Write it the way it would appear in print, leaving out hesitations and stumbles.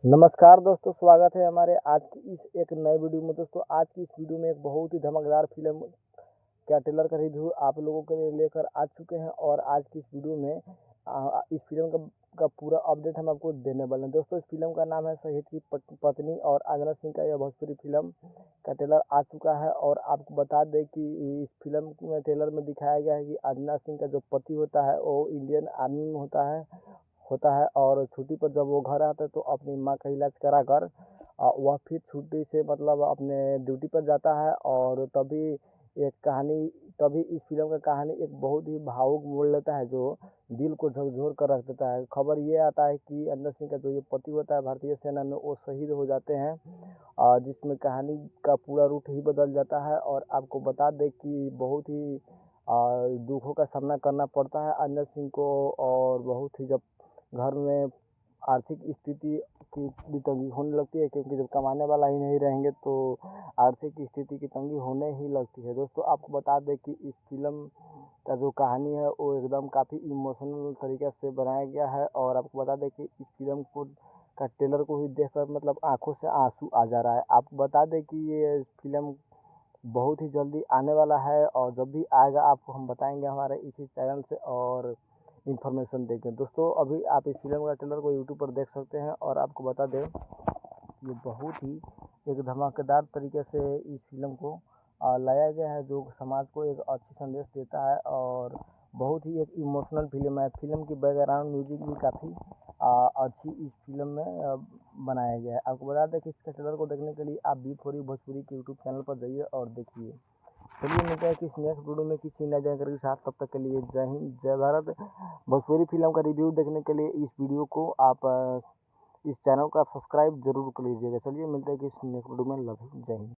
नमस्कार दोस्तों, स्वागत है हमारे आज की इस एक नए वीडियो में। दोस्तों आज की इस वीडियो में एक बहुत ही धमाकेदार फिल्म का ट्रेलर का रिव्यू आप लोगों के लिए लेकर आ चुके हैं और आज की इस वीडियो में इस फिल्म का पूरा अपडेट हम आपको देने वाले हैं। दोस्तों इस फिल्म का नाम है शहीद की पत्नी और आंजना सिंह का यह भोजपुरी फिल्म का ट्रेलर आ चुका है। और आपको बता दें कि इस फिल्म में ट्रेलर में दिखाया गया है कि आंजना सिंह का जो पति होता है वो इंडियन आर्मी में होता है और छुट्टी पर जब वो घर आता है तो अपनी माँ का इलाज कराकर वह फिर छुट्टी से मतलब अपने ड्यूटी पर जाता है। और तभी इस फिल्म का कहानी एक बहुत ही भावुक मोड़ लेता है जो दिल को झकझोर कर रख देता है। खबर ये आता है कि आंजना सिंह का जो ये पति होता है भारतीय सेना में वो शहीद हो जाते हैं, जिसमें कहानी का पूरा रूट ही बदल जाता है। और आपको बता दें कि बहुत ही दुखों का सामना करना पड़ता है आंजना सिंह को। और बहुत ही जब घर में आर्थिक स्थिति की भी तंगी होने लगती है, क्योंकि जब कमाने वाला ही नहीं रहेंगे तो आर्थिक स्थिति की तंगी होने ही लगती है। दोस्तों आपको बता दें कि इस फिल्म का जो कहानी है वो एकदम काफ़ी इमोशनल तरीके से बनाया गया है। और आपको बता दें कि इस फिल्म को का ट्रेलर को ही देखकर मतलब आंखों से आंसू आ जा रहा है। आपको बता दें कि ये फिल्म बहुत ही जल्दी आने वाला है और जब भी आएगा आपको हम बताएंगे हमारे इसी चैनल से और इन्फॉर्मेशन देंगे। दोस्तों अभी आप इस फिल्म का ट्रेलर को यूट्यूब पर देख सकते हैं। और आपको बता दें ये बहुत ही एक धमाकेदार तरीके से इस फिल्म को लाया गया है, जो समाज को एक अच्छी संदेश देता है और बहुत ही एक इमोशनल फिल्म है। फिल्म की बैकग्राउंड म्यूजिक भी काफ़ी अच्छी इस फिल्म में बनाया गया है। आपको बता दें कि इसके ट्रेलर को देखने के लिए आप बी4 भोजपुरी के यूट्यूब चैनल पर जाइए और देखिए। चलिए मिलते हैं किसी नेक्स्ट वीडियो में किसी नए जानकारी के साथ। तब तक के लिए जय हिंद जय भारत। भोजपुरी फिल्म का रिव्यू देखने के लिए इस वीडियो को आप इस चैनल को आप सब्सक्राइब जरूर कर लीजिएगा। चलिए मिलते हैं किसी नेक्स्ट वीडियो में। लव यू, जय हिंद।